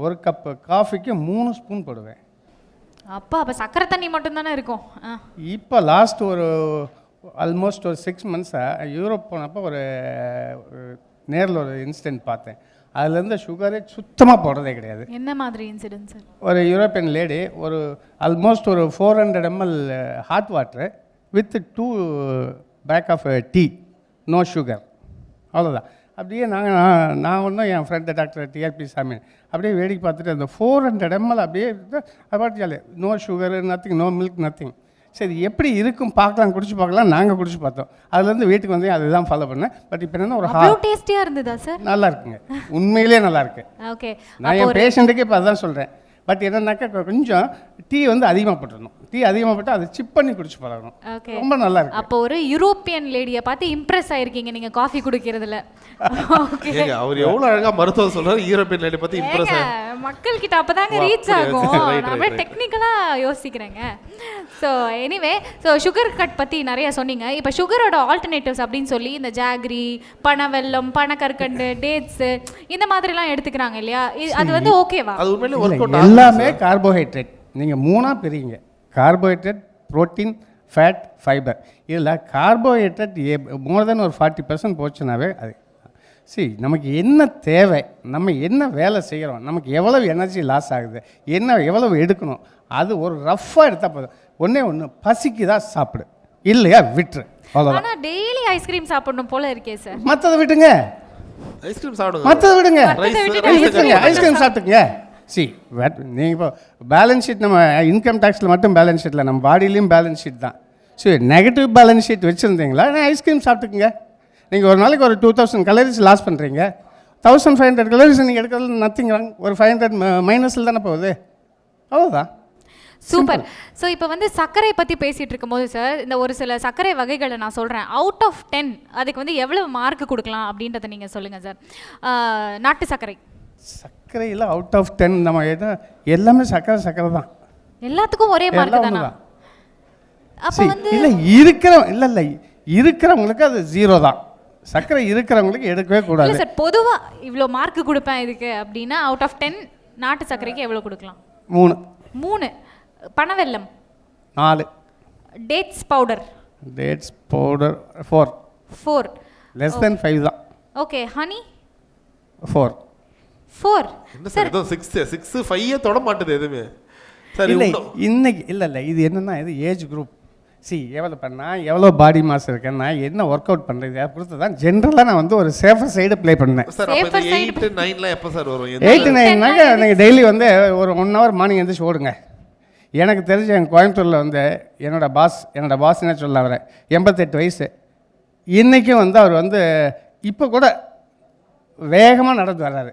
ஒரு கப்பு காஃபிக்கு 3 ஸ்பூன் போடுவேன். அப்போ சக்கரை தண்ணி மட்டும்தானே இருக்கும். இப்போ லாஸ்ட் ஒரு ஆல்மோஸ்ட் ஒரு 6 மந்த்ஸாக யூரோப் போனப்போ ஒரு நேரில் ஒரு இன்சிடென்ட் பார்த்தேன். அதுலேருந்து சுகரே சுத்தமாக போடுறதே கிடையாது. என்ன மாதிரி இன்சிடென்ட் சார்? ஒரு யூரோப்பியன் லேடி ஒரு ஆல்மோஸ்ட் ஒரு 400 ml hot water with 2 bag of tea, no sugar, அவ்வளோதான். அப்படியே நான் ஒன்றும் என் ஃப்ரெண்டு டாக்டர் டிஆர்பி சாமி அப்படியே வேடிக்கை பார்த்துட்டு அந்த 400 ml அப்படியே அது பாட்டு jolly, no sugar, nothing, no milk, nothing. சரி எப்படி இருக்கும் பார்க்கலாம், குடிச்சு பார்க்கலாம். நாங்கள் குடிச்சு பார்த்தோம். அதுலேருந்து வீட்டுக்கு வந்து அதுதான் ஃபாலோ பண்ணேன். பட் இப்போ என்ன ஒரு டேஸ்டியாக இருந்ததா சார்? நல்லா இருக்குங்க, உண்மையிலே நல்லா இருக்கு. ஓகே, நான் என் பேஷண்ட்டுக்கே இப்போ அதான் சொல்கிறேன். பட் என்னன்னாக்கா கொஞ்சம் டீ வந்து அதிகமாக போட்டுடணும். டீ அதிகமாக போட்டு அதை சிப் பண்ணி குடிச்சு பழகணும். ஓகே, ரொம்ப நல்லா இருக்கு. அப்போ ஒரு யூரோப்பியன் லேடியை பார்த்து இம்ப்ரெஸ் ஆயிருக்கீங்க நீங்கள் காஃபி குடிக்கிறதுல. ஓகே, அவர் எவ்வளோ அழகாக மருத்துவம் சொல்கிறார். யூரோப்பியன் லேடி பார்த்து இம்ப்ரெஸ் மக்கள் கிட்ட அப்போதாங்க ரீச் ஆகும். நான் டெக்னிக்கலாக யோசிக்கிறேங்க. So anyway, so sugar cut பற்றி நிறைய சொன்னீங்க. இப்போ சுகரோட ஆல்டர்னேட்டிவ்ஸ் அப்படின்னு சொல்லி இந்த ஜாகரி, பனவெல்லம், பனக்கற்கண்டு, டேட்ஸு இந்த மாதிரிலாம் எடுத்துக்கிறாங்க இல்லையா? அது வந்து ஓகேவா? அது உண்மையிலே ஒர்க் அவுட் எல்லாமே கார்போஹைட்ரேட். நீங்கள் 3ஆக பிரிங்க: கார்போஹைட்ரேட், ப்ரோட்டீன், ஃபேட், ஃபைபர். இதில் கார்போஹைட்ரேட் மோர் தென் ஒரு 40% போச்சுனாவே அது நமக்கு என்ன தேவை, நம்ம என்ன வேலை செய்கிறோம், நமக்கு எவ்வளவு எனர்ஜி லாஸ் ஆகுது, எவ்வளவு எடுக்கணும், அது ஒரு ரஃப்பாக எடுத்தால் போதும். ஒன்று பசிக்கு தான் சாப்பிடு, இல்லையா விட்டுரு, அவ்வளோதான். ஆனால் டெய்லி ஐஸ்கிரீம் சாப்பிடணும் போல இருக்கே சார். மற்றதை விட்டுங்க, ஐஸ்கிரீம் சாப்பிடுங்க, மற்றதை விடுங்க, ஐஸ்கிரீம் சாப்பிட்டுங்க. நீங்கள் இப்போ பேலன்ஸ் ஷீட், நம்ம இன்கம் டேக்ஸில் மட்டும் பேலன்ஸ் ஷீட்டில், நம்ம பாடியிலையும் பேலன்ஸ் ஷீட் தான். நெகட்டிவ் பேலன்ஸ் ஷீட் வச்சுருந்தீங்களா, ஐஸ்கிரீம் சாப்பிட்டுக்குங்க. நீங்கள் ஒரு நாளைக்கு ஒரு 2000 கலோரிஸ் லாஸ் பண்ணுறீங்க. 1500 கலோரிஸ் நீங்கள் எடுக்கிறது நத்திங் ராங். ஒரு 500 மைனஸில் தானே போகுது, அவ்வளோதான். சூப்பர். ஸோ இப்போ வந்து சர்க்கரை பற்றி பேசிகிட்டு இருக்கும்போது சார், இந்த ஒரு சில சர்க்கரை வகைகளை நான் சொல்கிறேன். அவுட் ஆஃப் 10 அதுக்கு வந்து எவ்வளவு மார்க் கொடுக்கலாம் அப்படின்றத நீங்கள் சொல்லுங்கள் சார். நாட்டு சர்க்கரை. சர்க்கரையில் அவுட் ஆஃப் 10 நம்ம எல்லாமே சர்க்கரை தான். எல்லாத்துக்கும் ஒரே மார்க் தானா? அப்போ வந்து இல்லை இருக்கிறவங்களுக்கு அது 0 தான். சர்க்கரை இருக்கிறவங்களுக்கு எடுக்கவே கூடாது சார். பொதுவாக இவ்வளோ மார்க் கொடுப்பேன் இதுக்கு அப்படின்னா அவுட் ஆஃப் 10 நாட்டு சர்க்கரைக்கு எவ்வளோ கொடுக்கலாம்? 3. பனவெல்லம் 4. Dates powder 4. லெஸ் தென் 5 தான். Okay, honey 4. என்ன சார் ஏதோ 6 5 தொட மாட்டேது எதுவுமே சார். இல்லை இன்னைக்கு இல்லை இது என்னன்னா, இது ஏஜ் குரூப். எவ்வளோ பண்ணால் எவ்வளோ பாடி மாஸ் இருக்கேன், நான் என்ன ஒர்க் அவுட் பண்ணுறது, அதை பொறுத்து தான் ஜென்ரலாக நான் வந்து ஒரு சேஃபர் சைடு ப்ளே பண்ணேன். சார் அப்போ 8 9லாம் எப்போ சார் வரும்? 8 9னாக்க நீங்கள் டெய்லி வந்து ஒரு 1 hour மார்னிங் எழுந்திரிச்சு ஓடுங்க. எனக்கு தெரிஞ்ச என் கோயம்புத்தூரில் வந்து என்னோட பாஸ் என்ன சொல்ல, அவரை 88 வயசு. இன்றைக்கும் வந்து அவர் வந்து இப்போ கூட வேகமாக நடந்து வர்றாரு.